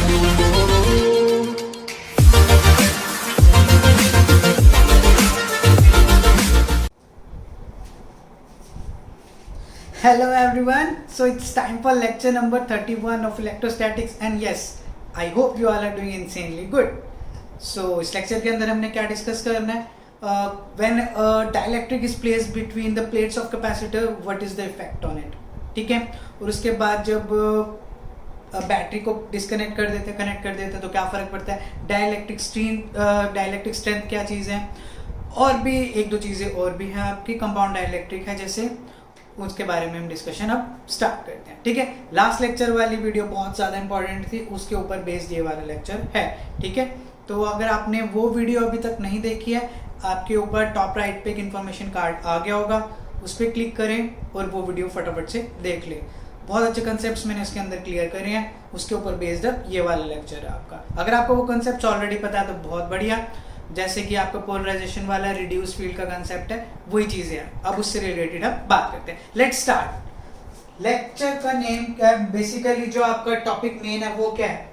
Hello everyone, so it's time for lecture number 31 of electrostatics and yes, I hope you all are doing insanely good. So इस lecture के अंदर हमने क्या discuss करना है? When a dielectric is placed between the plates of capacitor, what is the effect on it? ठीक है, और उसके बाद जब बैटरी को डिस्कनेक्ट कर देते कनेक्ट कर देते तो क्या फ़र्क पड़ता है, डाइलेक्ट्रिक स्ट्रेंथ क्या चीज़ है, और भी एक दो चीज़ें और भी हैं आपकी, कंपाउंड डाइलेक्ट्रिक है जैसे, उसके बारे में हम डिस्कशन अब स्टार्ट करते हैं. ठीक है, लास्ट लेक्चर वाली वीडियो बहुत ज़्यादा इंपॉर्टेंट थी, उसके ऊपर बेस्ड ये वाला लेक्चर है. ठीक है, तो अगर आपने वो वीडियो अभी तक नहीं देखी है, आपके ऊपर टॉप राइट पे एक इन्फॉर्मेशन कार्ड आ गया होगा, उस पर क्लिक करें और वो वीडियो फटाफट से देख लें. बहुत अच्छे कंसेप्ट्स मैंने इसके अंदर क्लियर करे हैं, उसके ऊपर बेस्ड अप ये वाला लेक्चर है आपका. अगर आपको वो कंसेप्ट ऑलरेडी पता है तो बहुत बढ़िया, जैसे कि आपका पोलराइजेशन वाला रिड्यूस फील्ड का कंसेप्ट है, वही चीजें हैं. अब उससे रिलेटेड अब बात करते हैं. Let's start. लेक्चर का नेम क्या है, बेसिकली जो आपका टॉपिक मेन है वो क्या है,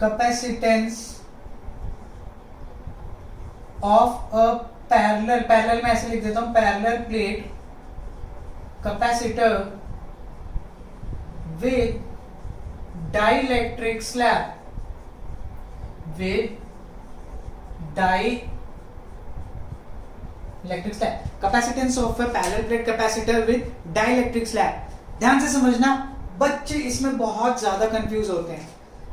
कैपेसिटेंस ऑफ अ पैरेलल में ऐसे लिख देता हूं, parallel plate capacitor with dielectric slab, with dielectric slab. Capacitance of a parallel plate capacitor with dielectric slab. ध्यान से समझना, बच्चे इसमें बहुत ज्यादा कंफ्यूज होते हैं.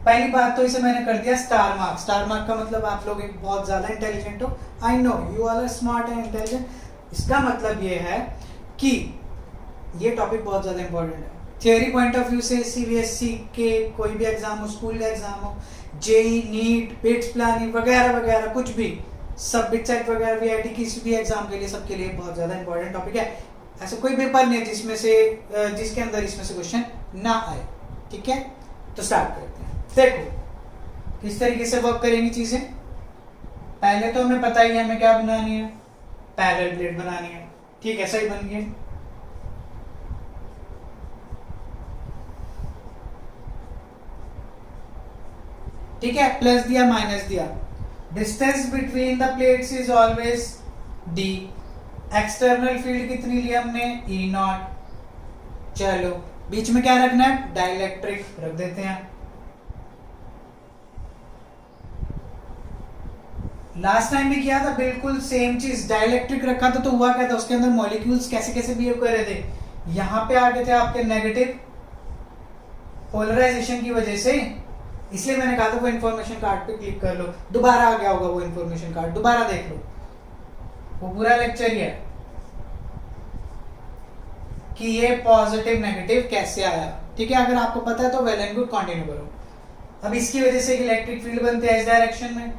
पहली बात तो इसे मैंने कर दिया स्टार मार्क. स्टार मार्क का मतलब आप लोग एक बहुत ज्यादा इंटेलिजेंट हो, I know you all are smart and intelligent. इसका मतलब ये है कि ये टॉपिक बहुत ज्यादा इंपॉर्टेंट है. थियोरी पॉइंट ऑफ व्यू से सीबीएसई के कोई भी एग्जाम हो, स्कूल का एग्जाम हो, जेई, नीट, बिट्स प्लानिंग वगैरह वगैरह कुछ भी, सब बिटसेट वगैरह वीआईटी किसी भी एग्जाम के लिए, सबके लिए बहुत ज्यादा इंपॉर्टेंट टॉपिक है. ऐसा कोई पेपर नहीं है जिसके अंदर इसमें से क्वेश्चन ना आए. ठीक है, तो स्टार्ट करते हैं. देखो किस तरीके से वर्क करेंगी चीजें. पहले तो हमें पता ही है हमें क्या बनानी है, पैरेलल प्लेट बनानी है. ठीक है, सही बन गया. ठीक है, प्लस दिया माइनस दिया. Distance between the plates is always D. External field कितनी ली हमने, ई नॉट. चलो बीच में क्या रखना है, डाइलेक्ट्रिक रख देते हैं. लास्ट टाइम भी किया था बिल्कुल सेम चीज, डाइलेक्ट्रिक रखा था तो हुआ क्या था, उसके अंदर मॉलिक्यूल्स कैसे कैसे बिहेव कर रहे थे. यहां पे आ गए थे आपके नेगेटिव पोलराइजेशन की वजह से, इसलिए मैंने कहा था वो इन्फॉर्मेशन कार्ड पे क्लिक कर लो. दोबारा आ गया होगा वो इन्फॉर्मेशन कार्ड, दोबारा देख लो, वो पूरा लेक्चर ही है कि ये पॉजिटिव नेगेटिव कैसे आया. ठीक है, अगर आपको पता है तो वेल एंड गुड, कंटिन्यू करो. अब इसकी वजह से इलेक्ट्रिक फील्ड बनते हैं इस डायरेक्शन में,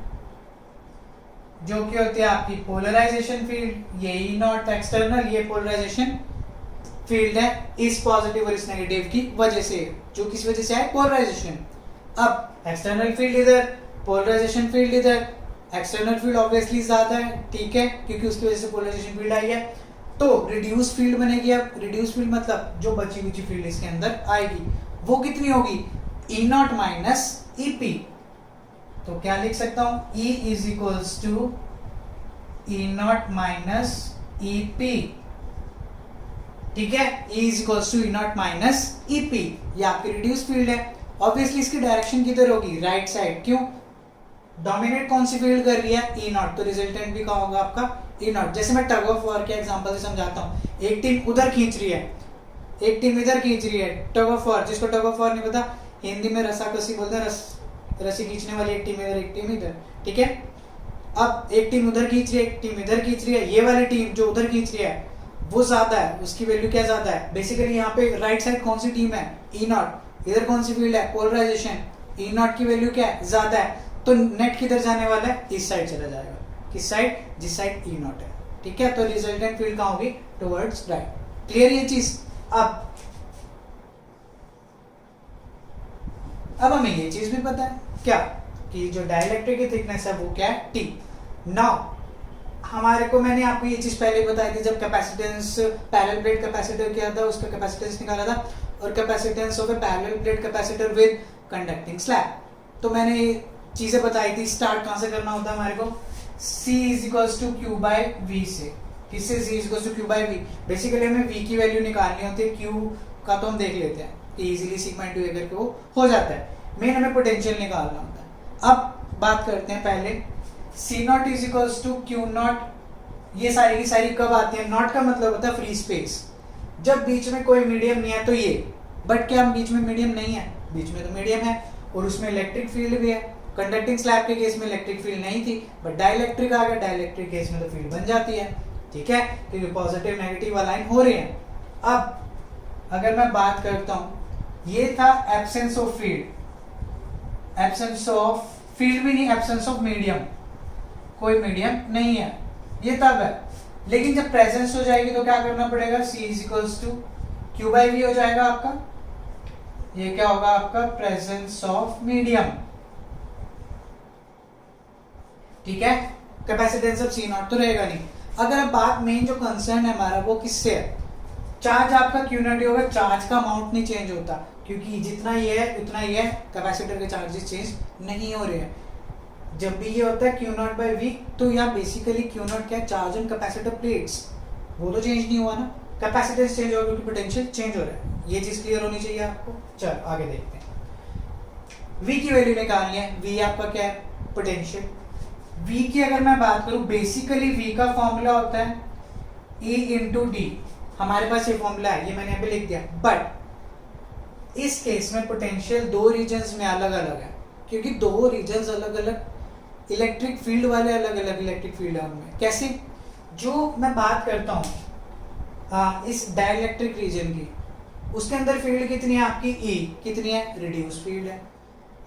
जो कि होती है आपकी पोलराइजेशन फील्ड. ये ई नॉट एक्सटर्नल, ये पोलराइजेशन फील्ड है इस पॉजिटिव और इस नेगेटिव की वजह से, जो किस वजह से है, पोलराइजेशन. अब एक्सटर्नल फील्ड इधर, पोलराइजेशन फील्ड इधर. एक्सटर्नल फील्ड ऑब्वियसली ज्यादा है, ठीक है, क्योंकि उसकी वजह से पोलराइजेशन फील्ड आई है, तो रिड्यूस फील्ड बनेगी. अब रिड्यूस फील्ड मतलब जो बची हुई फील्ड इसके अंदर आएगी वो कितनी होगी, E naught minus E P. तो क्या लिख सकता हूं, E is equals to E naught minus E P. ठीक है, E is equals to E naught minus E P. ये आपकी रिड्यूस फील्ड है. ऑब्वियसली इसकी डायरेक्शन किधर होगी, राइट साइड. क्यों, डोमिनेट कौन सी फील्ड कर रही है, ई नॉट, तो रिजल्टेंट भी क्या होगा आपका, ई नॉट. जैसे मैं टग ऑफ वॉर के एग्जांपल से समझाता हूँ. एक टीम उधर खींच रही है, एक टीम इधर खींच रही है. टग ऑफ वॉर, जिसको टग ऑफ वॉर नहीं पता, हिंदी में रस्साकसी बोलते हैं, रस्सी खींचने वाली. एक टीम इधर एक टीम इधर. ठीक है, अब एक टीम उधर खींच रही है, एक टीम इधर खींच रही है. ये वाली टीम जो उधर खींच रही है वो ज्यादा है, उसकी वैल्यू क्या ज्यादा है. बेसिकली यहाँ पे राइट साइड कौन सी टीम है, ई नॉट. इधर कौन सी फील्ड है, पोलराइजेशन. ई नॉट की वैल्यू क्या है, ज्यादा है, तो नेट किधर जाने वाला है, इस साइड चला जाएगा. किस साइड, जिस साइड ई नॉट है. ठीक है, तो रिजल्टेंट फील्ड कहाँ होगी, टुवर्ड्स राइट. क्लियर ये चीज. अब हमें ये चीज भी पता है क्या, कि जो डाइलेक्ट्रिक की थिकनेस है वो क्या है, टी. नाउ हमारे को, मैंने आपको ये चीज पहले बताई थी, जब कैपेसिटेंस पैरेलल प्लेट कैपेसिटर किया था, उसका कैपेसिटेंस निकाला था, और capacitance of A parallel plate capacitor with conducting slab. तो मैंने ये चीजें बताई थी, स्टार्ट कहां से करना होता है हमारे को, C is equals to Q by V से। किससे? C is equals to Q by V. Basically हमें V की वैल्यू निकालनी होती है, Q का तो हम देख लेते हैं कि इजीली सिग्मा इनटू ए करके वो हो जाता है। मेन हमें पोटेंशियल निकालना होता है। अब बात करते हैं पहले, C naught is equals to Q naught. ये सारी की सारी कब आती है? नॉट का मतलब होता है फ्री स्पेस, जब बीच में कोई मीडियम नहीं है तो ये। बट क्या बीच में मीडियम नहीं है? बीच में तो मीडियम है और उसमें इलेक्ट्रिक फील्ड भी है। कंडक्टिंग स्लैब के केस में इलेक्ट्रिक फील्ड नहीं थी, बट डाइलेक्ट्रिक आ गया, डाइलेक्ट्रिक केस में तो फील्ड बन जाती है, ठीक है, क्योंकि पॉजिटिव नेगेटिव अलाइन हो रहे हैं। अब अगर मैं बात करता हूं, ये था absence of field, absence of field भी नहीं, एब्सेंस ऑफ मीडियम, कोई मीडियम नहीं है, ये तब है। लेकिन जब प्रेजेंस हो जाएगी तो क्या करना पड़ेगा? C is equals to Q by V हो जाएगा आपका। ये क्या होगा आपका? प्रेजेंस ऑफ मीडियम, ठीक है। कैपेसिटेंस ऑफ C नॉट तो रहेगा नहीं। अगर अब बात मेन जो कंसर्न है हमारा वो किससे है? चार्ज आपका क्यू नॉट होगा, चार्ज का अमाउंट नहीं चेंज होता, क्योंकि जितना ये है उतना ये है, कैपेसिटर के चार्जेस चेंज नहीं हो रहे हैं। जब भी ये होता है क्यू नॉट बाई वी, तो यहाँ बेसिकली क्यू नॉट क्या है? चार्ज ऑन कैपेसिटर प्लेट्स, वो तो चेंज नहीं हुआ ना, कैपेसिटेंस चेंज होगा क्योंकि पोटेंशियल चेंज हो रहा है। ये चीज क्लियर होनी चाहिए आपको। चलो आगे देखते हैं। V की वैल्यू निकालनी है। V आपका क्या है? पोटेंशियल। V की अगर मैं बात करूं, बेसिकली V का फॉर्मूला होता है E इंटू डी। हमारे पास ये फॉर्मूला है, ये मैंने यहाँ पे लिख दिया। बट इस केस में पोटेंशियल दो रीजन्स में अलग अलग है, क्योंकि दो रीजन्स अलग अलग इलेक्ट्रिक फील्ड वाले, अलग अलग इलेक्ट्रिक फील्ड है उनमें। कैसे? जो मैं बात करता हूँ इस डाइलेक्ट्रिक रीजन की, उसके अंदर फील्ड कितनी है आपकी? E कितनी है? रिड्यूस फील्ड है।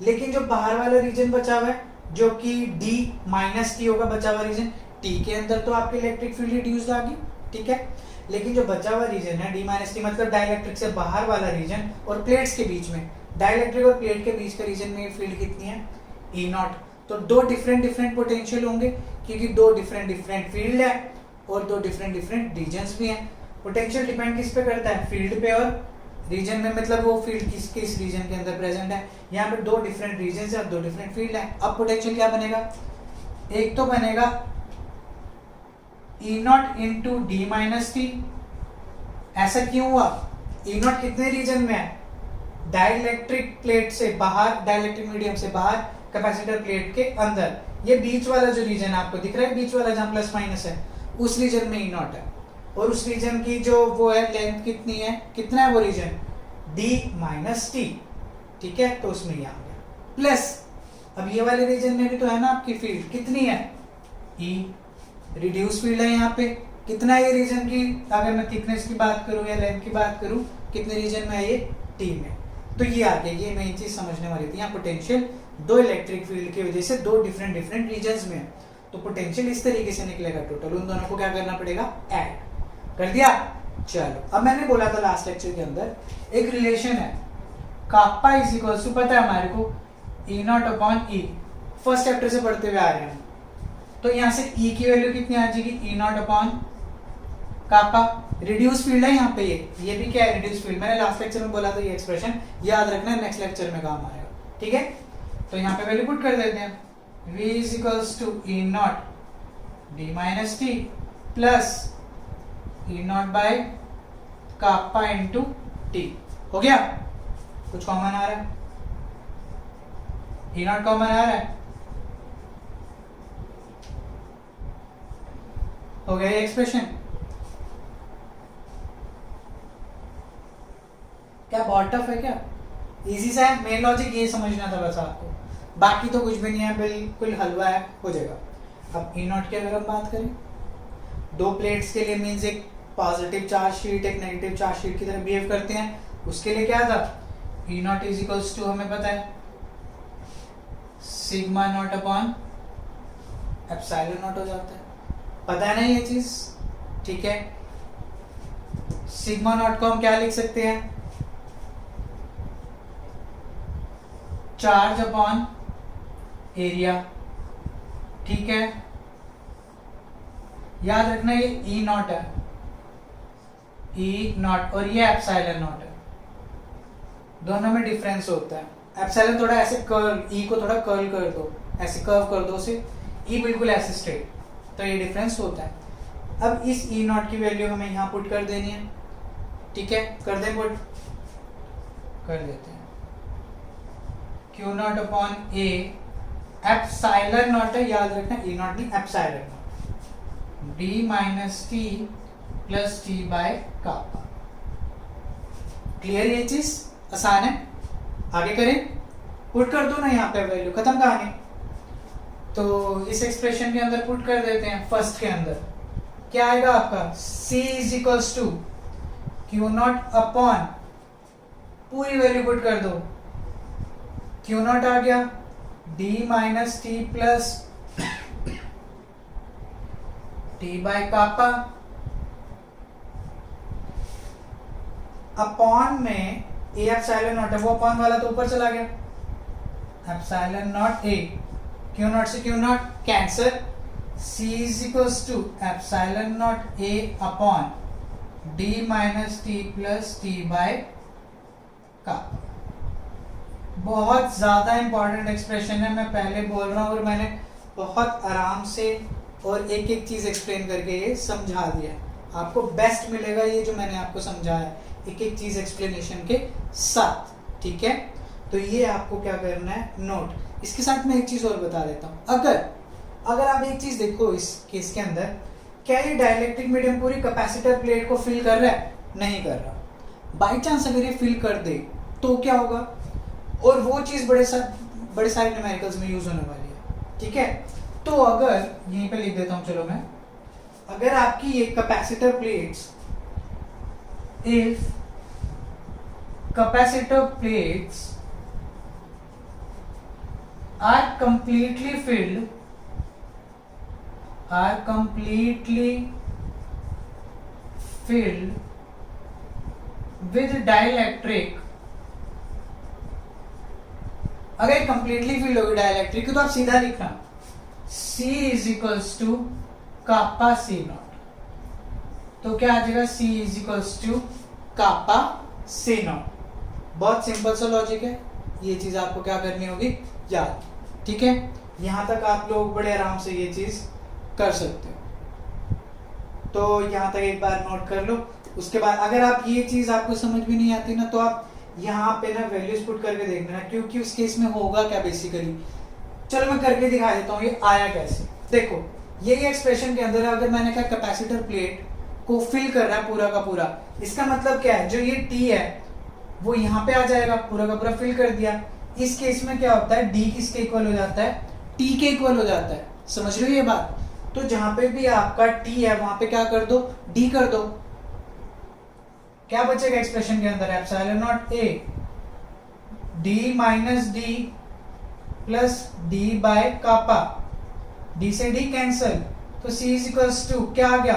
लेकिन जो बाहर वाला रीजन बचा हुआ है, जो कि D माइनस T होगा, बचा हुआ रीजन T के अंदर, तो आपकी इलेक्ट्रिक फील्ड रिड्यूस्ड आ गई, ठीक है। लेकिन जो बचा हुआ रीजन है D माइनस T, मतलब डाइलेक्ट्रिक से बाहर वाला रीजन और प्लेट्स के बीच में, डाइलेक्ट्रिक और प्लेट के बीच का रीजन में फील्ड कितनी है? E not. तो दो डिफरेंट पोटेंशियल होंगे, क्योंकि दो डिफरेंट फील्ड है और दो डिफरेंट रीजन्स भी हैं। पोटेंशियल डिपेंड किस पे करता है? फील्ड पे और रीजन में, मतलब वो फील्ड किस रीजन के अंदर प्रेजेंट है। यहाँ पे दो डिफरेंट रीजन है और दो डिफरेंट फील्ड है। अब पोटेंशियल क्या बनेगा? एक तो बनेगा E not into D minus T. ऐसा क्यों हुआ? E नॉट कितने रीजन में है? डाइलेक्ट्रिक प्लेट से बाहर, डाइलेक्ट्रिक मीडियम से बाहर, कैपेसिटर प्लेट के अंदर। ये बीच वाला जो रीजन आपको दिख रहा है, बीच वाला जहां प्लस माइनस है, उस रीजन में E नॉट है। और उस रीजन की जो वो है लेंथ कितनी है? कितना है वो रीजन? D माइनस टी, ठीक है। तो उसमें ये आ गया प्लस। अब ये वाले रीजन में भी तो है ना आपकी फील्ड, कितनी है? E, रिड्यूस फील्ड है यहाँ पे। कितना है ये रीजन की? अगर मैं थिकनेस की बात करूं या लेंथ की बात करूं, कितने रीजन में है ये? T में। तो ये आ गया, ये मेन चीज समझने वाली थी। यहाँ पोटेंशियल दो इलेक्ट्रिक फील्ड की वजह से दो डिफरेंट रीजन्स में है, तो पोटेंशियल इस तरीके से निकलेगा टोटल। उन दोनों को क्या करना पड़ेगा? ऐड कर दिया। चलो, अब मैंने बोला था लास्ट लेक्चर के अंदर एक रिलेशन है, काप्पा इज इक्वल टू, पता है हमारे को, E not upon E। First chapter से पढ़ते हुए आ रहे हैं, तो यहाँ से E की वैल्यू कितनी आ जाएगी? E not upon kappa. Reduce field है यहाँ पे, ये भी क्या है? Reduce field. मैंने लास्ट लेक्चर में बोला था, ये एक्सप्रेशन याद रखना है, नेक्स्ट लेक्चर में काम आएगा, ठीक है। तो यहाँ पे वैल्यू पुट कर देते हैं। V is equals to E not D minus T plus E not by kappa into t. हो गया? कुछ कॉमन आ रहा है? E नॉट कॉमन आ रहा है? हो गया ये एक्सप्रेशन? क्या बहुत टफ है? क्या इजी सा है? मेन लॉजिक ये समझना था बस आपको, बाकी तो कुछ भी नहीं है, बिल्कुल हलवा है, हो जाएगा। अब E नॉट की अगर हम बात करें, दो प्लेट्स के लिए मीन्स एक पॉजिटिव चार्ज शीट एक नेगेटिव चार्ज शीट की तरह बिहेव करते हैं। उसके लिए क्या था? E naught is equals to, हमें पता है, sigma naught upon epsilon naught हो जाता है। पता है ना ये चीज, ठीक है। सिग्मा नॉट को हम क्या लिख सकते हैं? चार्ज अपॉन एरिया, ठीक है। याद रखना ये E नॉट है, E नॉट, और ये एप्सिलॉन नॉट है। दोनों में डिफरेंस होता है, एप्सिलॉन थोड़ा ऐसे कर्ल, ई को थोड़ा कर्ल कर दो, ऐसे कर्व कर दो उसे, ई बिल्कुल ऐसे स्ट्रेट, तो ये डिफरेंस होता है। अब इस ई नॉट की वैल्यू हमें यहाँ पुट कर देनी है, ठीक है, कर दें पुट, कर देते हैं। Q naught upon A epsilon naught है, याद रखना, ई नॉट नहीं epsilon naught, D minus T plus T by kappa. Clear, ये चीज आसान है, आगे करें, पुट कर दो ना यहाँ पे वैल्यू, खत्म कहानी। तो इस एक्सप्रेशन के अंदर पुट कर देते हैं, फर्स्ट के अंदर क्या आएगा आपका, C is equals to Q naught upon, पूरी वैल्यू पुट कर दो, क्यू नॉट आ गया D minus T plus T by kappa, upon में ए एप्सिलॉन नॉट है, वो अपॉन वाला तो ऊपर चला गया, epsilon naught A, q naught से q naught cancel, C is equals to epsilon naught A upon D minus T plus T by kappa. बहुत ज्यादा इंपॉर्टेंट एक्सप्रेशन है, मैं पहले बोल रहा हूँ और मैंने बहुत आराम से और एक एक चीज एक्सप्लेन करके ये समझा दिया, आपको बेस्ट मिलेगा ये जो मैंने आपको समझाया है, एक एक चीज एक्सप्लेनेशन के साथ, ठीक है। तो ये आपको क्या करना है, नोट। इसके साथ मैं एक चीज और बता देता हूँ, अगर आप एक चीज देखो इस केस के अंदर, क्या ये डाइलेक्ट्रिक मीडियम पूरी कैपेसिटर प्लेट को फिल कर रहा है, नहीं कर रहा। बाई चांस अगर ये फिल कर दे तो क्या होगा, और वो चीज बड़े सारे न्यूमेरिकल्स में यूज होने वाली है, ठीक है। तो अगर यहीं पे लिख देता हूं, चलो मैं, अगर आपकी ये capacitor plates, if capacitor plates are completely filled with dielectric, अगर कंप्लीटली फिल होगी डाइलेक्ट्रिक तो आप सीधा लिखना C is equals to kappa C naught, तो क्या आ जाएगा, C is equals to kappa C naught. बहुत सिंपल सा लॉजिक है, ये चीज आपको क्या करनी होगी, याद, ठीक है। यहां तक आप लोग बड़े आराम से ये चीज कर सकते हो, तो यहां तक एक बार नोट कर लो। उसके बाद अगर आप ये चीज आपको समझ भी नहीं आती ना, तो आप यहाँ पे ना वैल्यूज पुट करके देख लेना, क्योंकि उस केस में होगा क्या बेसिकली, चलो मैं करके दिखा देता हूँ ये आया कैसे। देखो ये एक्सप्रेशन के अंदर अगर मैंने कहा कैपेसिटर प्लेट को फिल कर रहा है पूरा का पूरा, इसका मतलब क्या है, जो ये टी है वो यहाँ पे आ जाएगा, पूरा का पूरा फिल कर दिया। इस केस में क्या होता है, डी किसके इक्वल हो जाता है, टी के इक्वल हो जाता है, समझ रहे हो ये बात। तो जहां पे भी आपका टी है वहां पे क्या कर दो, डी कर दो, क्या बचेगा एक्सप्रेशन के अंदर, epsilon naught A d minus d plus d by kappa, d से डी कैंसल, तो C इज इक्वल्स टू क्या आ गया,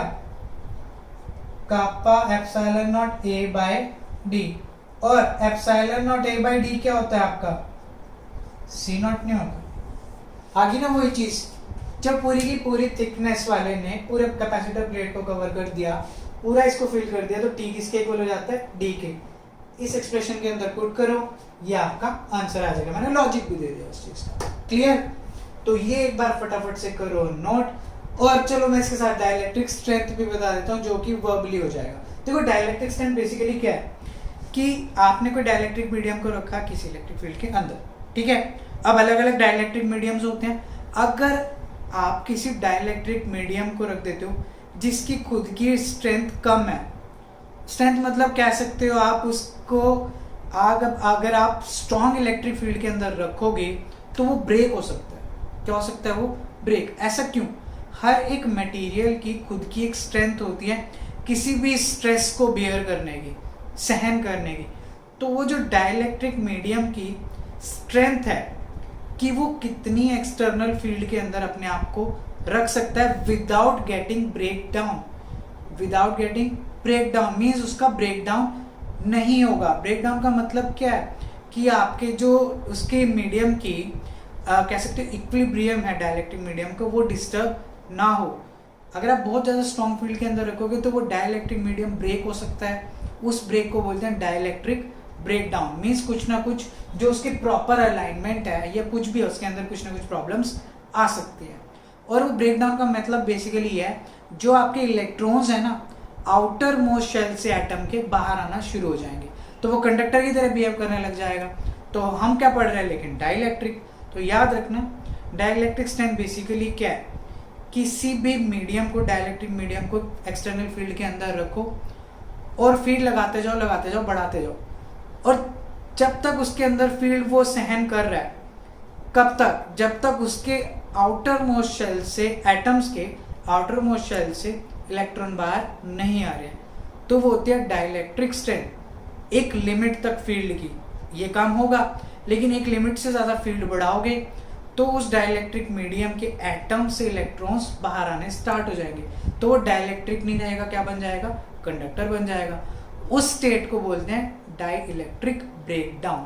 kappa epsilon naught A by d, और epsilon naught A by d क्या होता है आपका, C नॉट नहीं होता। आगे ना वही चीज, जब पूरी की पूरी थिकनेस वाले ने पूरे कैपेसिटर प्लेट को कवर कर दिया, पूरा इसको फिल कर दिया, तो T किसके इक्वल हो जाता है, D के। इस एक्सप्रेशन के अंदर पुट करो, ये आपका आंसर आ जाएगा, मैंने लॉजिक भी दे दिया उस चीज का, क्लियर। तो ये एक बार फटाफट से करो नोट। और चलो मैं इसके साथ डाइलेक्ट्रिक स्ट्रेंथ भी बता देता हूँ, जो कि वर्बली हो जाएगा। देखो डाइलेक्ट्रिक स्ट्रेंथ बेसिकली क्या है, कि आपने कोई डाइलेक्ट्रिक मीडियम को रखा किसी इलेक्ट्रिक फील्ड के अंदर, ठीक है। अब अलग अलग डाइलेक्ट्रिक मीडियम्स होते हैं, अगर आप किसी डाइलेक्ट्रिक मीडियम को रख देते हो जिसकी खुद की स्ट्रेंथ कम है, स्ट्रेंथ मतलब कह सकते हो आप उसको, अगर आप स्ट्रॉन्ग इलेक्ट्रिक फील्ड के अंदर रखोगे तो वो ब्रेक हो सकता है। क्या हो सकता है वो, ब्रेक। ऐसा क्यों, हर एक मटेरियल की खुद की एक स्ट्रेंथ होती है किसी भी स्ट्रेस को बियर करने की, सहन करने की। तो वो जो डाइलेक्ट्रिक मीडियम की स्ट्रेंथ है कि वो कितनी एक्सटर्नल फील्ड के अंदर अपने आप को रख सकता है without getting break down. Without getting break down means उसका ब्रेक डाउन नहीं होगा। ब्रेक डाउन का मतलब क्या है कि आपके जो उसके मीडियम की कह सकते हैं इक्विलिब्रियम है डाइलेक्ट्रिक मीडियम का, वो डिस्टर्ब ना हो। अगर आप बहुत ज़्यादा स्ट्रॉन्ग फील्ड के अंदर रखोगे तो वो डाइलेक्ट्रिक मीडियम ब्रेक हो सकता है, उस ब्रेक को बोलते हैं डाइलेक्ट्रिक ब्रेक डाउन मीन्स कुछ ना कुछ जो उसके प्रॉपर अलाइनमेंट है या कुछ भी उसके अंदर कुछ ना कुछ प्रॉब्लम्स आ सकती है। और वो ब्रेक डाउन का मतलब बेसिकली है जो आपके इलेक्ट्रॉन्स है ना आउटर मोस्ट शेल से एटम के बाहर आना शुरू हो जाएंगे, तो वो कंडक्टर की तरह बिहेव करने लग जाएगा। तो हम क्या पढ़ रहे हैं लेकिन डाइलेक्ट्रिक। तो याद रखना डाइलेक्ट्रिक स्ट्रेंथ बेसिकली क्या है, किसी भी मीडियम को, डाइलेक्ट्रिक मीडियम को एक्सटर्नल फील्ड के अंदर रखो और फील्ड लगाते जाओ बढ़ाते जाओ, और जब तक उसके अंदर फील्ड वो सहन कर रहा है, कब तक, जब तक उसके आउटर मोस्ट शेल से एटम्स के आउटर मोस्ट शेल से इलेक्ट्रॉन बाहर नहीं आ रहे हैं, तो वो होती है डाइलेक्ट्रिक स्ट्रेंथ। एक लिमिट तक फील्ड की ये काम होगा, लेकिन एक लिमिट से ज़्यादा फील्ड बढ़ाओगे तो उस डाइलेक्ट्रिक मीडियम के एटम से इलेक्ट्रॉन्स बाहर आने स्टार्ट हो जाएंगे, तो वो डाइलेक्ट्रिक नहीं रहेगा, क्या बन जाएगा, कंडक्टर बन जाएगा। उस स्टेट को बोलते हैं डाइलेक्ट्रिक ब्रेकडाउन।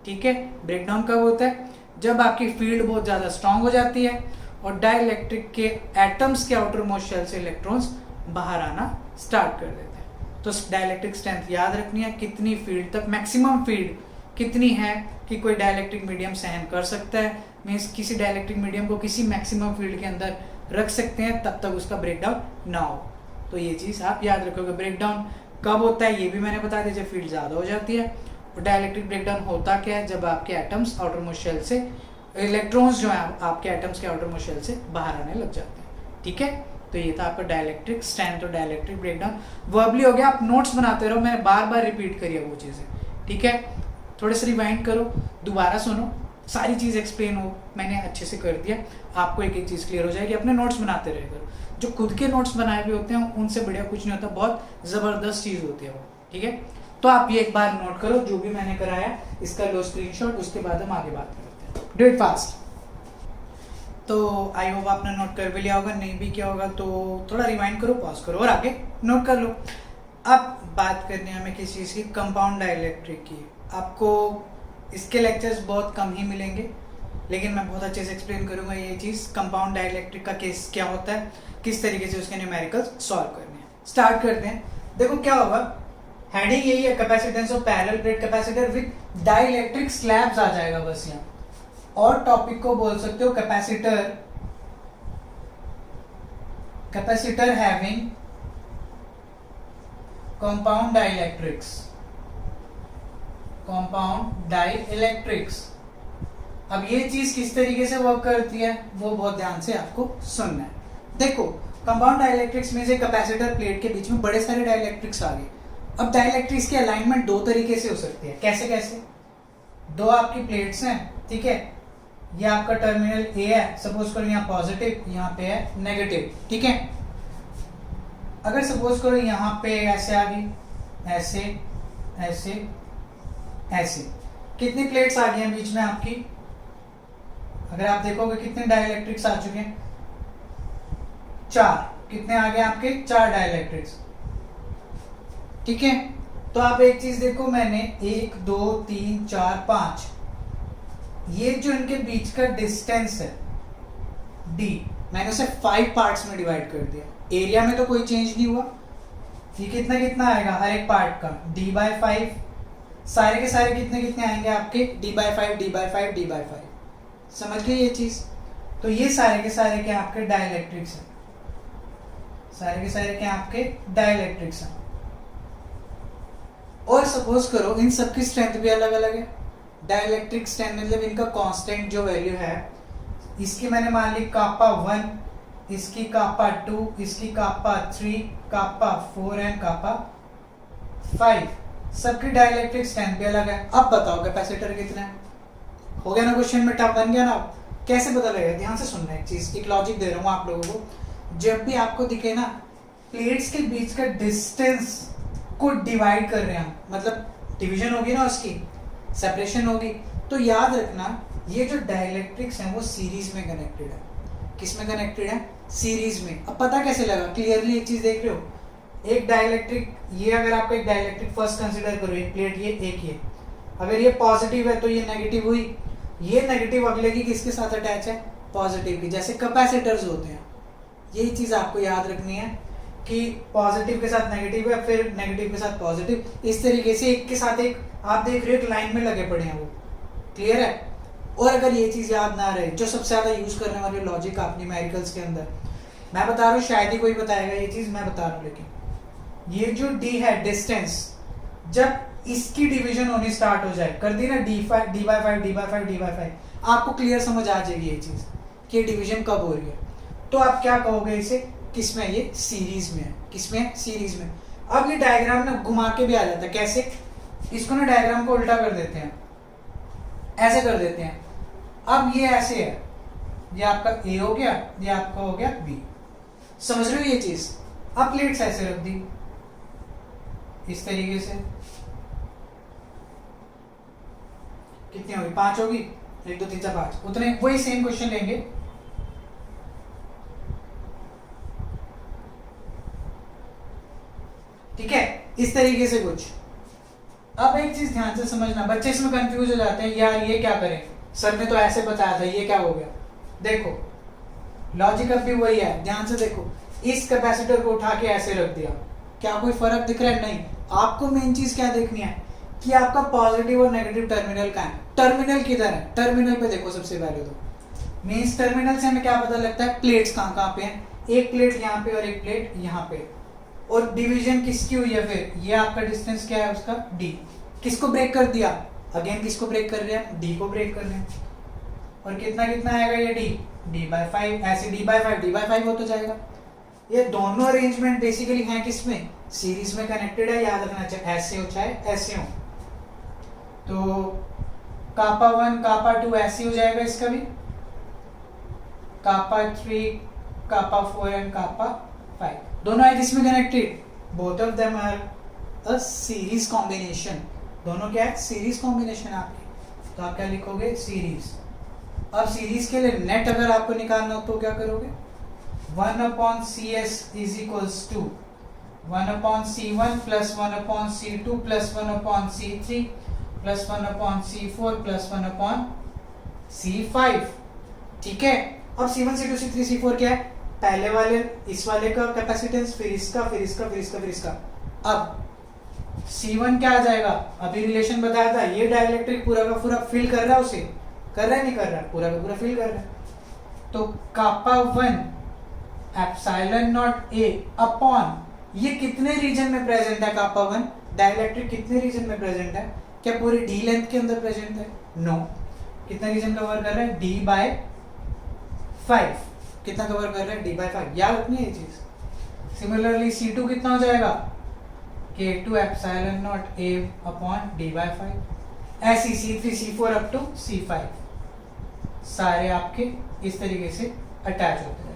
ठीक है, ब्रेकडाउन कब होता है, जब आपकी फील्ड बहुत ज़्यादा स्ट्रांग हो जाती है और डाइलेक्ट्रिक के एटम्स के आउटर मोस्ट शेल से इलेक्ट्रॉन्स बाहर आना स्टार्ट कर देते हैं। तो डाइलेक्ट्रिक स्ट्रेंथ याद रखनी है, कितनी फील्ड तक, मैक्सिमम फील्ड कितनी है कि कोई डाइलेक्ट्रिक मीडियम सहन कर सकता है, मीन्स किसी डाइलेक्ट्रिक मीडियम को किसी मैक्सिमम फील्ड के अंदर रख सकते हैं तब तक उसका ब्रेकडाउन ना हो। तो ये चीज़ आप याद रखोगे। ब्रेकडाउन कब होता है ये भी मैंने बता दिया, जब फील्ड ज़्यादा हो जाती है। और डाइलेक्ट्रिक ब्रेकडाउन होता क्या है, जब आपके एटम्स आउटर मोस्ट शेल से इलेक्ट्रॉन्स जो है आपके एटम्स के आउटर मोस्ट शेल से बाहर आने लग जाते हैं। ठीक है, तो ये था आपका डाइलेक्ट्रिक स्ट्रेंथ और डाइलेक्ट्रिक ब्रेकडाउन। वर्बली हो गया, आप नोट्स बनाते रहो, मैंने बार बार रिपीट करी है वो चीज़ें। ठीक है, थोड़े से रिवाइंड करो, दोबारा सुनो, सारी चीज़ एक्सप्लेन हो, मैंने अच्छे से कर दिया, आपको एक एक चीज़ क्लियर हो जाएगी। अपने नोट्स बनाते रहे करो, जो खुद के नोट्स बनाए हुए होते हैं उनसे बढ़िया कुछ नहीं होता, बहुत ज़बरदस्त चीज़ होती है वो। ठीक है, तो आप ये एक बार नोट करो जो भी मैंने कराया, इसका लो स्क्रीनशॉट, उसके बाद हम आगे बात करते हैं। Do it fast. तो आई होप आपने नोट कर भी लिया होगा, नहीं भी किया होगा तो थोड़ा रिवाइंड करो, पॉज करो और आगे नोट कर लो। अब बात करनी है हमें किस चीज़ की, कंपाउंड डाइलेक्ट्रिक की। आपको इसके लेक्चर्स बहुत कम ही मिलेंगे, लेकिन मैं बहुत अच्छे से एक्सप्लेन करूंगा ये चीज़, कंपाउंड डाइलेक्ट्रिक का केस क्या होता है, किस तरीके से उसके न्यूमेरिकल्स सॉल्व करने हैं। स्टार्ट करते हैं। देखो क्या होगा, हेडिंग यही है, capacitance of parallel plate capacitor with dielectric slabs आ जाएगा बस यहाँ, और टॉपिक को बोल सकते हो कैपेसिटर हैविंग कंपाउंड डाइलेक्ट्रिक्स। अब ये चीज किस तरीके से वर्क करती है वो बहुत ध्यान से आपको सुनना है। देखो कंपाउंड डाइलेक्ट्रिक्स में से कैपेसिटर प्लेट के बीच में बड़े सारे डाइलेक्ट्रिक्स आ गए। अब डाइलेक्ट्रिक्स की अलाइनमेंट दो तरीके से हो सकती है। कैसे कैसे, दो आपकी प्लेट्स हैं, ठीक है, ये आपका टर्मिनल ए है, सपोज करो यहाँ पॉजिटिव, यहाँ पे है नेगेटिव, ठीक है। अगर सपोज करो यहाँ पे ऐसे आ गई, ऐसे ऐसे ऐसे, कितनी प्लेट्स आ गई हैं बीच में आपकी, अगर आप देखोगे कितने डाइलेक्ट्रिक्स आ चुके हैं, 4। कितने आ गए आपके, 4 डाइलेक्ट्रिक्स, ठीक है। तो आप एक चीज देखो, मैंने 1 2 3 4 5, ये जो इनके बीच का डिस्टेंस है d, मैंने उसे 5 पार्ट्स में डिवाइड कर दिया। एरिया में तो कोई चेंज नहीं हुआ, ये कितना कितना आएगा हर एक पार्ट का, d/5, सारे के सारे कितने कितने आएंगे आपके, d/5 d/5 d/5। समझ गए ये चीज। तो ये सारे के सारे क्या आपके डाइलेक्ट्रिक्स हैं, सारे के सारे क्या आपके डाइलेक्ट्रिक्स हैं। और सपोज करो इन सबकी स्ट्रेंथ भी अलग अलग है। डाइलेक्ट्रिक स्ट्रेंथ मतलब इनका कांस्टेंट जो वैल्यू है, इसकी मैंने मान ली कापा 1, इसकी कापा 2, इसकी कापा 3, कापा 4 एंड कापा 5। सबकी डाइलेक्ट्रिक स्ट्रेंथ भी अलग है। अब बताओ कैपेसिटर कितना है, हो गया ना क्वेश्चन में, टफ बन गया ना। कैसे पता लगेगा, ध्यान से सुनना एक चीज, एक लॉजिक दे रहा हूँ आप लोगों को। जब भी आपको दिखे ना प्लेट्स के बीच का डिस्टेंस को डिवाइड कर रहे हैं हम, मतलब डिवीजन होगी ना उसकी, सेपरेशन होगी, तो याद रखना ये जो डाइलेक्ट्रिक्स हैं वो सीरीज में कनेक्टेड है। किस में कनेक्टेड है, सीरीज में। अब पता कैसे लगा, क्लियरली एक चीज देख रहे हो, एक डाइलेक्ट्रिक, ये अगर आपको एक डाइलेक्ट्रिक फर्स्ट कंसीडर करो, एक प्लेट ये, एक ये, अगर ये पॉजिटिव है तो ये नेगेटिव हुई, ये नेगेटिव अगले की किसके साथ अटैच है, पॉजिटिव की, जैसे कैपेसिटर्स होते हैं। यही चीज आपको याद रखनी है कि पॉजिटिव के साथ नेगेटिव है, फिर नेगेटिव के साथ पॉजिटिव, इस तरीके से एक के साथ एक आप देख रहे हो एक लाइन में लगे पड़े हैं वो। क्लियर है? और अगर ये चीज याद ना रहे, जो सबसे ज्यादा यूज करने वाले लॉजिक आप न्यूमेरिकल्स के अंदर, मैं बता रहा हूँ शायद ही कोई बताएगा ये चीज, मैं बता रहा हूँ, लेकिन ये जो डी है डिस्टेंस, जब इसकी डिवीजन होनी स्टार्ट हो जाए, कर दी ना d5 d/5 d/5 d/5, आपको क्लियर समझ आ जाएगी ये चीज कि डिवीजन कब हो रही है। तो आप क्या कहोगे इसे, किसमें, ये सीरीज में है। किसमें है? सीरीज में। अब ये डायग्राम ना घुमा के भी आ जाता है, कैसे, इसको ना डायग्राम को उल्टा कर देते हैं, ऐसे कर देते हैं। अब ये ऐसे है, ये आपका ए हो गया, ये आपका हो गया बी, समझ रहे हो ये चीज। अब प्लेट्स ऐसे रख दी इस तरीके से, कितनी होगी, 5 होगी, 1 2 3 4 5, उतने वही सेम क्वेश्चन लेंगे। ठीक है, इस तरीके से कुछ। अब एक चीज ध्यान से समझना, बच्चे इसमें कंफ्यूज हो जाते हैं, यार ये क्या करें, सर ने तो ऐसे बताया था, ये क्या हो गया। देखो लॉजिक अब भी वही है, ध्यान से देखो, इस कैपेसिटर को उठा के ऐसे रख दिया, क्या कोई फर्क दिख रहा है? नहीं। आपको मेन चीज क्या देखनी है कि आपका पॉजिटिव और नेगेटिव टर्मिनल का है, टर्मिनल किधर है, टर्मिनल पे देखो सबसे पहले तो। मींस टर्मिनल से हमें क्या पता लगता है, प्लेट्स कहाँ कहाँ पे हैं, एक प्लेट यहाँ पे और एक प्लेट यहाँ पे, और डिवीजन किसकी हुई है, फिर ये आपका डिस्टेंस क्या है उसका, डी। किसको ब्रेक कर दिया, अगेन किसको ब्रेक कर रहे हैं, डी को ब्रेक कर रहे हैं, और कितना कितना आएगा ये डी, d/5, ऐसे d/5 होता जाएगा। ये दोनों अरेंजमेंट बेसिकली हैं किसमें, सीरीज में कनेक्टेड है, याद रखना, चाहे ऐसे हो चाहे ऐसे हो। तो कापा 1 कापा 2 ऐसे हो जाएगा, इसका भी कापा 3 कापा 4 एंड कापा 5, दोनों है किसमें connected, both of them are a series combination. दोनों क्या है, सीरीज कॉम्बिनेशन आपकी, तो आप क्या लिखोगे, सीरीज। अब सीरीज के लिए नेट अगर आपको निकालना हो तो क्या करोगे, 1/CS is equals to 1/C1 plus 1/C2 plus 1/C3 plus 1/C4 plus 1/C5। ठीक है, अब C1 C2 C3 C4 क्या है, पहले वाले इस वाले का कैपेसिटेंस, फिर इसका, फिर इसका, फिर इसका, फिर इसका। अब C1 क्या आ जाएगा, अभी रिलेशन बताया था, ये डाइलेक्ट्रिक पूरा का पूरा फिल कर रहा है उसे, कर रहा है नहीं कर रहा, पूरा का पूरा फिल कर रहा है। तो कापा 1 एप्सिलॉन नॉट ए अपॉन, ये कितने रीजन में प्रेजेंट है, कापा 1 डाइलेक्ट्रिक कितने रीजन में प्रेजेंट है, क्या पूरी डी लेंथ के अंदर प्रेजेंट है, नो। कितना रीजन कवर कर रहा है, d/5, कितना कवर कर रहा है, d/5, याद रखनी है ये चीज। सिमिलरली C2 कितना हो जाएगा, K2 epsilon not A upon d/5, ऐसी C3 C4 up to C5 सारे आपके इस तरीके से अटैच होते हैं।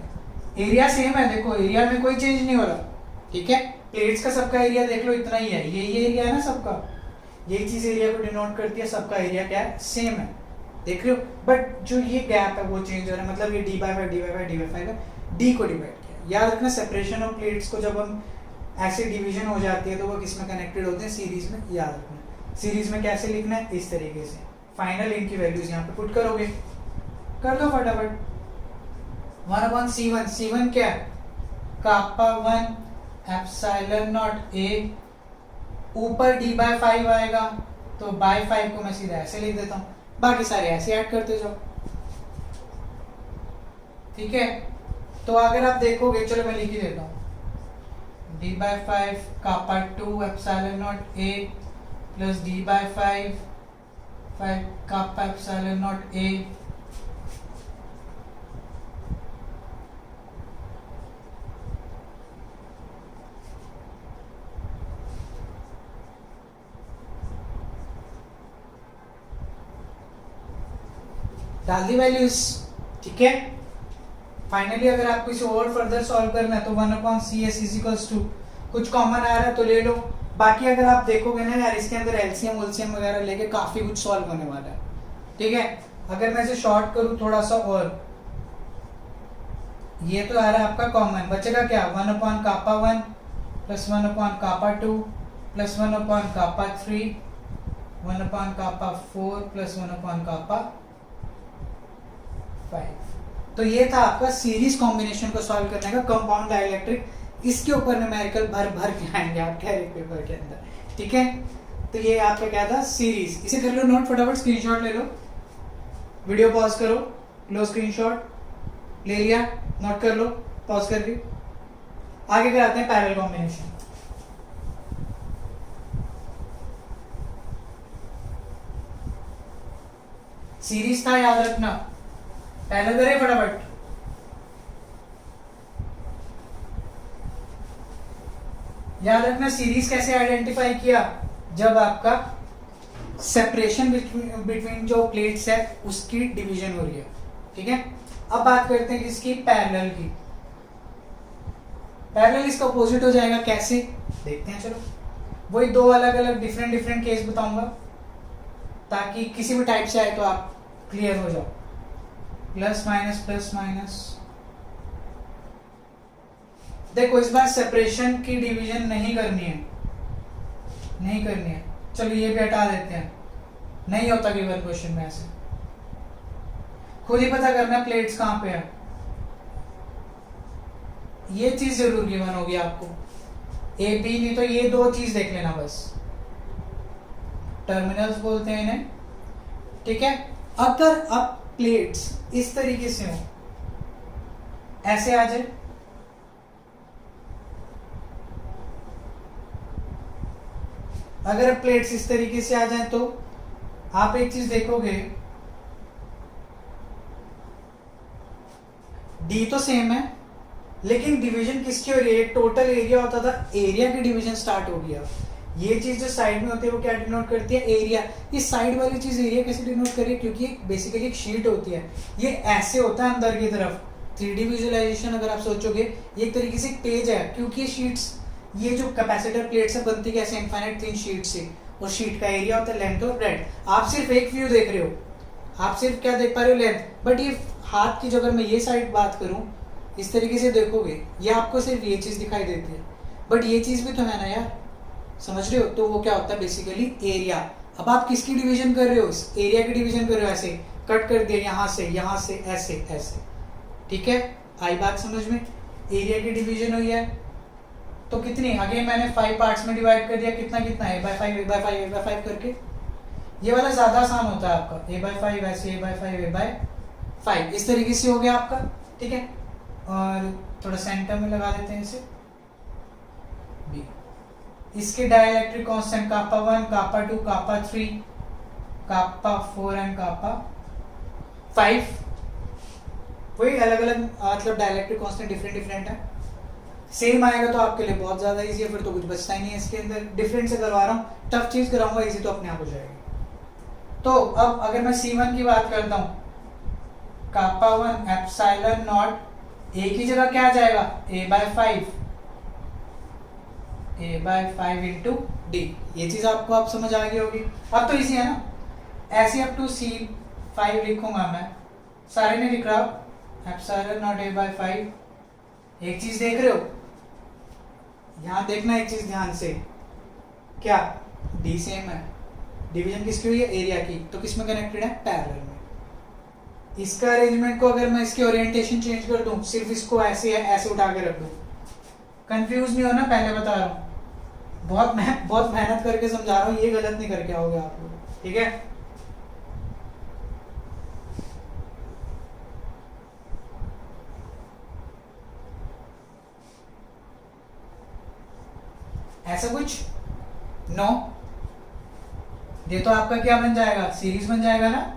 एरिया सेम है, देखो एरिया में कोई चेंज नहीं हो रहा। ठीक है, प्लेट्स का सबका एरिया देख लो इतना ही है, ये एरिया है ना सबका, यही चीज एरिया को डिनोट करती है, सबका एरिया क्या है, सेम है, देख रहे हो। बट जो ये गैप है वो चेंज हो रहा है, मतलब ये d/5 है, डी को डिवाइड किया। याद रखना, सेपरेशन ऑफ प्लेट्स को जब हम ऐसे डिवीजन हो जाती है तो वो किस में कनेक्टेड होते हैं, सीरीज में। याद रखना सीरीज में कैसे लिखना है, इस तरीके से। फाइनल इनकी वैल्यूज यहाँ पे पुट करोगे, कर दो फटाफट। 1/C1, C1 क्या है, कापा 1 एप्सिलॉन नॉट A, ऊपर d/5 आएगा, तो by5 को मैं सीधा ऐसे लिख देता हूँ, बाकी सारे ऐसे ऐड करते जाओ। ठीक है, तो अगर आप देखोगे, चलो मैं लिख ही देता हूँ, d/5 kappa 2 epsilon not A plus d/5 kappa epsilon not A डाल दी वैल्यूज। ठीक है, फाइनली अगर आपको इसे और फर्दर सॉल्व करना है तो 1/CS इज इक्वल्स टू, कुछ कॉमन आ रहा है तो ले लो, बाकी अगर आप देखोगे ना यार, इसके अंदर एलसीएम वोल्सियम वगैरह लेके काफी कुछ सॉल्व होने वाला है। ठीक है, अगर मैं इसे शॉर्ट करूं थोड़ा सा, और ये तो आ रहा है आपका कॉमन, बचेगा क्या, 1/K1 plus 1/K2 plus 1/K3 1/K4 plus 1/K5। तो ये था आपका सीरीज कॉम्बिनेशन को सॉल्व करने का कंपाउंड डाइलेक्ट्रिक इसके ऊपर न्यूमेरिकल भर भर के आएंगे आपके हर एक पेपर के अंदर, ठीक है। तो ये आपका क्या था, सीरीज। इसे कर लो नोट फटाफट, स्क्रीनशॉट ले लो, वीडियो पॉज करो, लो स्क्रीनशॉट, ले लिया, नोट कर लो पॉज करके। आगे कराते हैं पैरेलल कॉम्बिनेशन। सीरीज था, याद रखना, पैरेलल करे फटाफट। याद रखना सीरीज कैसे आइडेंटिफाई किया, जब आपका सेपरेशन बिटवीन जो प्लेट्स है उसकी डिवीजन हो रही है, ठीक है। अब बात करते हैं किसकी, पैरेलल की। पैरेलल इसका अपोजिट हो जाएगा, कैसे देखते हैं, चलो। वही दो अलग अलग डिफरेंट केस बताऊंगा ताकि किसी भी टाइप से आए तो आप क्लियर हो जाओ। प्लस माइनस, देखो इस बार सेपरेशन की डिवीजन नहीं करनी है, चलो ये भी हटा देते हैं, नहीं होता गिवन क्वेश्चन में ऐसे। खुद ही पता करना प्लेट्स कहां पे है, ये चीज जरूर गिवन होगी आपको, ए बी, नहीं तो ये दो चीज देख लेना बस, टर्मिनल्स बोलते हैं इन्हें, ठीक है। अगर अब प्लेट्स इस तरीके से हो, ऐसे आ जाए, अगर प्लेट्स इस तरीके से आ जाए तो आप एक चीज देखोगे, डी तो सेम है लेकिन डिवीजन किसकी हो रही है, टोटल एरिया होता था, एरिया की डिवीजन स्टार्ट हो गया। ये चीज जो साइड में होती है वो क्या डिनोट करती है, एरिया। ये साइड वाली चीज एरिया कैसे डिनोट कर रही है, क्योंकि बेसिकली एक शीट होती है, ये ऐसे होता है अंदर की तरफ। 3D विजुअलाइजेशन अगर आप सोचोगे ये एक तरीके से पेज है, क्योंकि ये शीट्स, ये जो कैपेसिटर प्लेट्स है बनती कैसे, इनफाइनाइट थिन शीट से, और शीट का एरिया होता है लेंथ और ब्रेड्थ। आप सिर्फ एक व्यू देख रहे हो, आप सिर्फ क्या देख पा रहे हो, लेंथ, बट ये हाथ की जो अगर मैं ये साइड बात करूं इस तरीके से देखोगे, ये आपको सिर्फ ये चीज दिखाई देती है, बट ये चीज भी तो है ना यार, समझ रहे हो। तो वो क्या होता है बेसिकली एरिया। अब आप किसकी डिवीजन कर रहे हो, एरिया की डिवीजन कर रहे हो, ऐसे कट कर दिया, यहाँ से ऐसे ऐसे, ठीक है। आई बात समझ में, एरिया की डिवीजन हुई है तो कितनी, अगेन मैंने 5 पार्ट्स में डिवाइड कर दिया, कितना है, a/5 a/5 a/5 करके। ये वाला ज्यादा आसान होता है आपका, a/5 ऐसे a/5 a/5, इस तरीके से हो गया आपका, ठीक है। और थोड़ा सेंटर में लगा देते हैं इसे, बी। इसके dielectric constant kappa 1, kappa 2, kappa 3, kappa 4 and kappa 5। वही अलग अलग मतलब डाइलेक्ट्रिक कांस्टेंट डिफरेंट है। सेम आएगा तो आपके लिए बहुत ज्यादा इजी है, फिर तो कुछ बचता ही नहीं है इसके अंदर। डिफरेंट से करवा रहा हूँ, टफ चीज कराऊंगा, इजी तो अपने आप हो जाएगी। तो अब अगर मैं C1 की बात करता हूँ, कापा 1 एप्सिलॉन नॉट, ए की जगह क्या आ जाएगा, a/5 इंटू डी। ये चीज आपको आप समझ आ गई होगी, अब तो इजी है ना। ऐसे अप टू C5 लिखूंगा मैं, सारे नहीं लिख रहा, एप्सिलॉन नॉट a/5। एक चीज देख रहे हो, यहां देखना एक चीज ध्यान से, क्या डी सेम है, डिवीजन किसकी हुई है, एरिया की, तो किसमें कनेक्टेड है, पैरेलल में। इसका अरेंजमेंट को अगर मैं इसकी ओरिएंटेशन चेंज कर दूं, सिर्फ इसको ऐसे ऐसे उठा के रख दूं, कंफ्यूज नहीं होना, पहले बता रहा हूं, बहुत मेहनत करके समझा रहा हूं, ये गलत नहीं करके आओगे आप लोग, ठीक है। ऐसा कुछ नो, ये तो आपका क्या बन जाएगा, सीरीज बन जाएगा ना।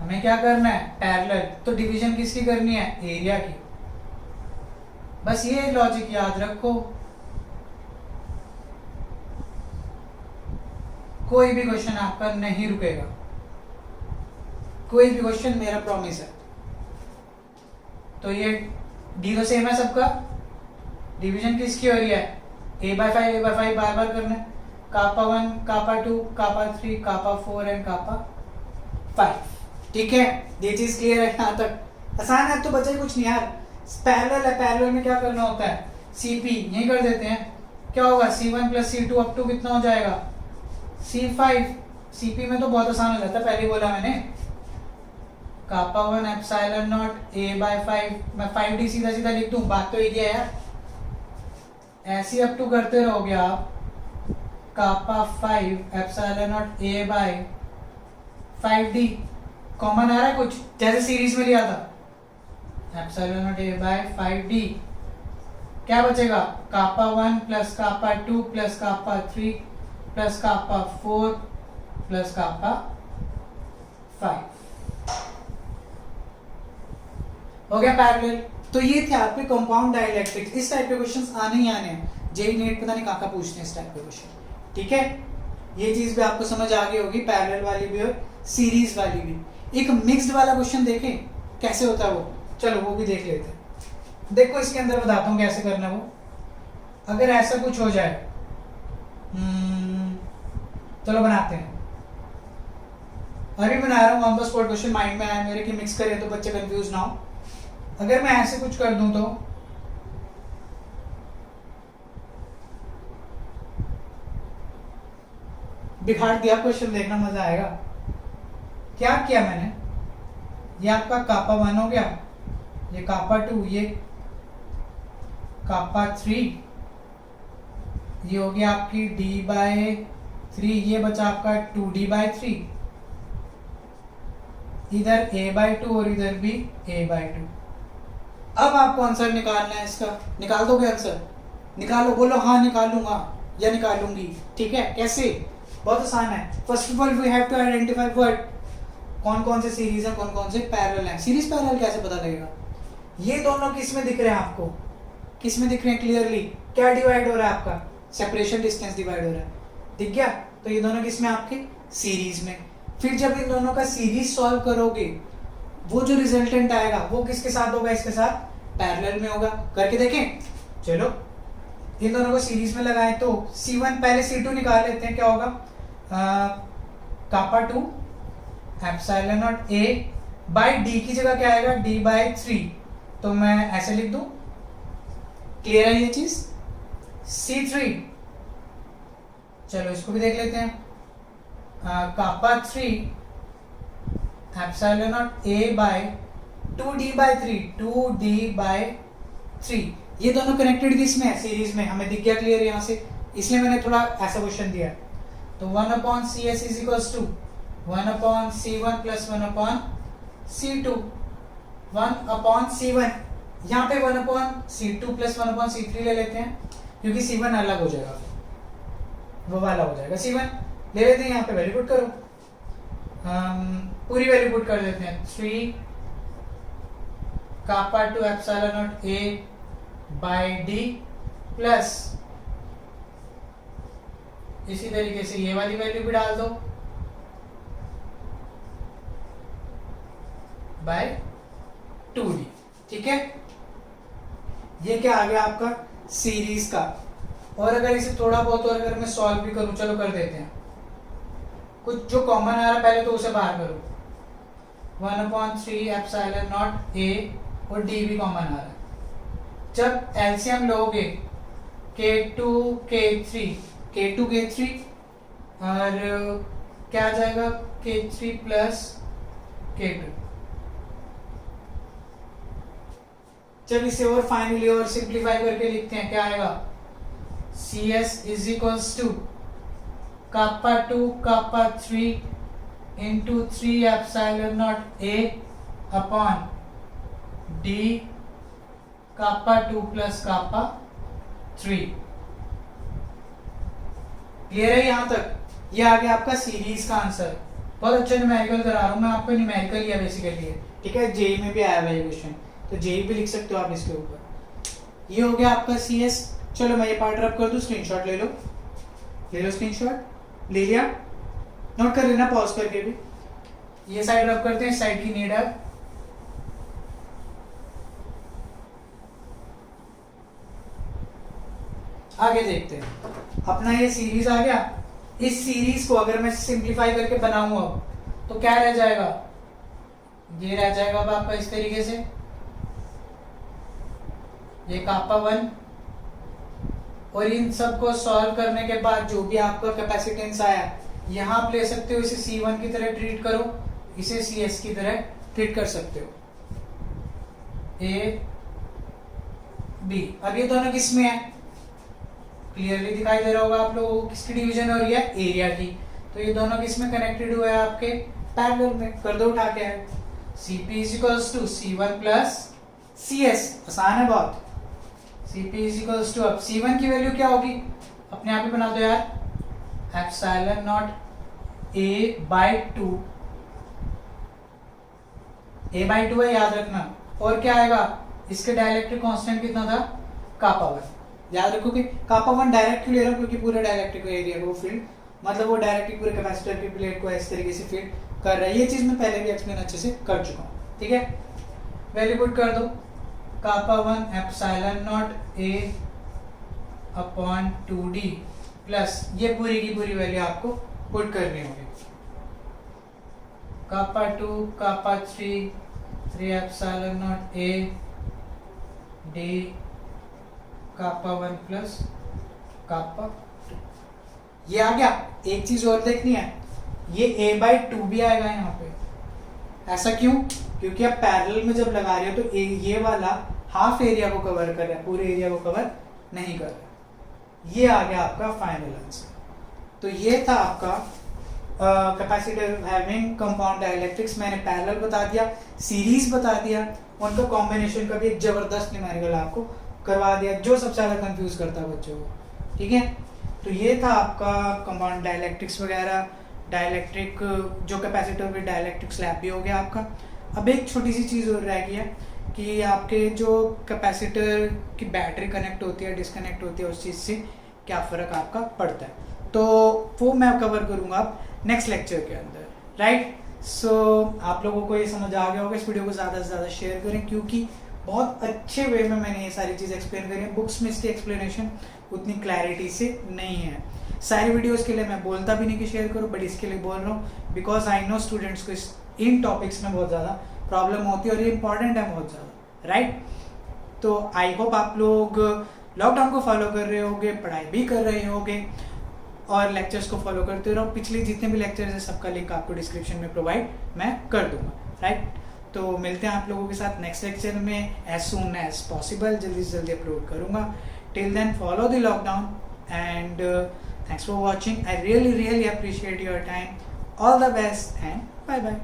हमें क्या करना है, पैरेलल, तो डिवीजन किसकी करनी है, एरिया की। बस ये लॉजिक याद रखो, कोई भी क्वेश्चन आपका नहीं रुकेगा, कोई भी क्वेश्चन, मेरा प्रॉमिस है। तो ये डी तो सेम है सबका, डिवीजन किसकी हो रही है, a/5 बार बार करना है, कापा 1, kappa 2, kappa 3, kappa 4 and kappa 5, ठीक है। ये चीज क्लियर है यहाँ तक, आसान है, तो बचा ही कुछ नहीं यार। पैरेलल है, पैरेलल में क्या करना होता है, CP यही कर देते हैं, क्या होगा, C1 plus C2 up to कितना हो जाएगा, C5। CP में तो बहुत आसान हो जाता है, पहले बोला मैंने, कापा 1 एप्सिलॉन नॉट a/5, मैं 5d सीधा सीधा लिख दूं, बात तो एक ही है यार, ऐसे ही अप टू करते रहोगे आप, kappa 5 epsilon naught A by 5d। Common आ रहा है कुछ, जैसे सीरीज में लिया था, epsilon naught A by 5d। क्या बचेगा, kappa 1 plus kappa 2 plus kappa 3 plus kappa 4 plus kappa 5। हो गया पैरेलल। तो ये थे आपके कंपाउंड डाइलेक्ट्रिक्स। इस टाइप के क्वेश्चंस आने ही आने हैं, जेई नेट पता नहीं कहाँ पूछते हैं इस टाइप के क्वेश्चन। ठीक है, ये चीज भी आपको समझ आ गई होगी, पैरेलल वाली भी और सीरीज वाली भी। एक मिक्स्ड वाला क्वेश्चन देखें कैसे होता है वो, चलो वो भी देख लेते हैं। देखो इसके अंदर बताता हूँ कैसे करना वो। अगर ऐसा कुछ हो जाए, चलो बनाते हैं। अभी बना रहा हूँ on the spot question, mind में आया मेरे कि मिक्स करें तो बच्चे कंफ्यूज ना हो। अगर मैं ऐसे कुछ कर दूं तो बिगाड़ दिया क्वेश्चन, देखना मजा आएगा। क्या किया मैंने, ये आपका कापा 1 हो गया, ये कापा 2, ये कापा 3, ये हो गया आपकी d/3, ये बचा आपका 2d/3, इधर a/2 और इधर भी a/2। अब आपको आंसर निकालना है इसका। निकाल दोगे आंसर? निकालो, बोलो हाँ निकालूंगा या निकालूंगी। ठीक है, कैसे? बहुत आसान है। First of all we have to identify word, कौन कौन से सीरीज है, कौन कौन से पैरेलल हैं। सीरीज पैरेलल कैसे पता लगेगा? ये दोनों किस में दिख रहे हैं आपको, किस में दिख रहे हैं क्लियरली? क्या डिवाइड हो रहा है आपका? सेपरेशन डिस्टेंस डिवाइड हो रहा है, दिख गया? तो ये दोनों किस में आपके? सीरीज में। फिर जब इन दोनों का सीरीज सॉल्व करोगे, वो जो रिजल्टेंट आएगा वो किसके साथ होगा? इसके साथ पैरेलल में होगा। करके देखें, चलो इन दोनों को सीरीज में लगाएं तो C1, पहले C2 निकाल लेते हैं। क्या होगा? Kappa 2 epsilon not A by D की जगह क्या आएगा? d/3। तो मैं ऐसे लिख दूं, क्लियर है ये चीज? C3, चलो इसको भी देख लेते हैं। Kappa 3 epsilon not A by 2d/3, 2d/3। ये दोनों कनेक्टेड किस में है? सीरीज में। हमें दिख गया क्लियर यहाँ से, इसलिए मैंने थोड़ा ऐसा क्वेश्चन दिया। तो 1/CS is equals to 1/C1 plus 1/C2। 1/C1, यहाँ पे 1/C2 प्लस 1/C3 ले लेते हैं, क्योंकि C1 अलग हो जाएगा, वो वाला हो जाएगा। C1 ले लेते हैं, यहाँ पे वैल्यू पुट करो, पूरी वैल्यू पुट कर देते हैं। 3 kappa 2 epsilon not A by D plus इसी तरीके से ये वाली वैल्यू भी डाल दो बाय 2D। ठीक है, ये क्या आ गया आपका? सीरीज का। और अगर इसे थोड़ा बहुत और अगर मैं सॉल्व भी करूं, चलो कर देते हैं। कुछ जो कॉमन आ रहा है पहले तो उसे बाहर करो। 1/3 एप्सिलॉन नॉट A और D भी कॉमन आ रहा है। जब एलसीएम लोगे K2 K3 और क्या आ जाएगा? K3 plus K2। जब इसे और फाइनली और सिंप्लीफाई करके लिखते हैं, क्या आएगा? CS is equals to kappa 2 kappa 3 इंटू 3 epsilon not A upon D kappa 2 plus kappa 3। Clear है यहां तक? ये आ गया आपका सीरीज का आंसर। बहुत अच्छा न्यूमेरिकल करा रहा हूं मैं आपको, न्यूमेरिकल ही है बेसिकली। ठीक है, जेई में भी आया हुआ ये क्वेश्चन, तो जेई भी लिख सकते हो आप इसके ऊपर। ये हो गया आपका CS। चलो मैं ये पार्ट रब कर दूं, स्क्रीनशॉट ले लो स्क्रीनशॉट। ले लिया? नोट कर लेना पॉज करके भी। ये साइड रब करते हैं, इस साइड की नीड है। आगे देखते हैं। अपना ये सीरीज आ गया। इस सीरीज को अगर मैं सिंप्लीफाई करके बनाऊं अब, तो क्या रह जाएगा? ये रह जाएगा अब आपका इस तरीके से, ये कापा 1, और इन सब को सॉल्व करने के बाद जो भी आपका कैपेसिटेंस आया, यहां आप ले सकते हो, इसे C1 की तरह ट्रीट करो, इसे CS की तरह ट्रीट कर सकते हो। A B। अब ये दोनों किस में है? क्लियरली दिखाई दे रहा होगा आप लोगों को किसकी डिवीजन हो रही है, एरिया की। तो ये दोनों किस में कनेक्टेड हुए हैं आपके, पैरेलल में। कर दो उठा के है Cp is equals to C1 plus CS, आसान है बहुत। Cp इज इक्वल्स टू, अब C1 की वैल्यू क्या होगी अपने आप ही बना दो यार, एप्सिलॉन नॉट A/2, A/2 है याद रखना। और क्या आएगा, इसके डाइलेक्ट्रिक कांस्टेंट कितना था, K1। याद रखोगे K1 डायरेक्ट क्यों ले रहा हूं, क्योंकि पूरे डाइलेक्ट्रिक एरिया को फील्ड, मतलब वो डायरेक्टली पूरे कैपेसिटर की प्लेट को इस तरीके से फील्ड कर रहा है। ये चीज मैं पहले भी एक्सप्लेन अच्छे से कर चुका हूं, ठीक है। वैल्यू पुट कर दो, K1 epsilon not A/2D plus ये पूरी की पूरी वैल्यू आपको पुट करनी होगी, K2 K3 3 epsilon not A/D K1 plus K2। ये आ गया। एक चीज और देखनी है, ये A/2 भी आएगा यहाँ पे। ऐसा क्यों, क्योंकि आप पैरेलल में जब लगा रहे हो तो ये वाला हाफ एरिया को कवर कर रहा है, पूरे एरिया को कवर नहीं कर रहा। ये आ गया आपका फाइनल आंसर। तो ये था आपका कैपेसिटर हैविंग कंपाउंड डाइलेक्ट्रिक्स। मैंने पैरेलल बता दिया, सीरीज बता दिया, उनका कॉम्बिनेशन का भी एक जबरदस्त न्यूमेरिकल आपको करवा दिया, जो सबसे ज्यादा कंफ्यूज करता है बच्चों को, ठीक है। तो ये था आपका कंपाउंड डाइलेक्ट्रिक्स वगैरह, डाइलेक्ट्रिक जो कैपेसिटर विद डाइलेक्ट्रिक स्लैब भी हो गया आपका। अब एक छोटी सी चीज़ और रह गई है कि आपके जो कैपेसिटर की बैटरी कनेक्ट होती है, डिस्कनेक्ट होती है, उस चीज़ से क्या फ़र्क आपका पड़ता है, तो वो मैं कवर करूँगा नेक्स्ट लेक्चर के अंदर, राइट। सो आप लोगों को ये समझ आ गया होगा। इस वीडियो को ज़्यादा से ज़्यादा शेयर करें, क्योंकि बहुत अच्छे वे में मैंने ये सारी चीज़ एक्सप्लेन करी है। बुक्स में इसकी एक्सप्लेनेशन उतनी क्लैरिटी से नहीं है। सारी वीडियोस के लिए मैं बोलता भी नहीं कि शेयर करो, बट इसके लिए बोल रहा हूँ बिकॉज आई नो स्टूडेंट्स को इन टॉपिक्स में बहुत ज़्यादा प्रॉब्लम होती है और ये इंपॉर्टेंट है बहुत ज़्यादा, राइट। तो आई होप आप लोग लॉकडाउन को फॉलो कर रहे होगे, पढ़ाई भी कर रहे होगे और लेक्चर्स को फॉलो करते रहो। पिछले जितने भी लेक्चर्स हैं सबका लिंक आपको डिस्क्रिप्शन में प्रोवाइड मैं कर दूंगा, राइट। तो मिलते हैं आप लोगों के साथ नेक्स्ट लेक्चर में एज सून एज पॉसिबल, जल्दी से जल्दी अपलोड करूंगा। Till then follow the lockdown and thanks for watching. I really appreciate your time. All the best and bye bye.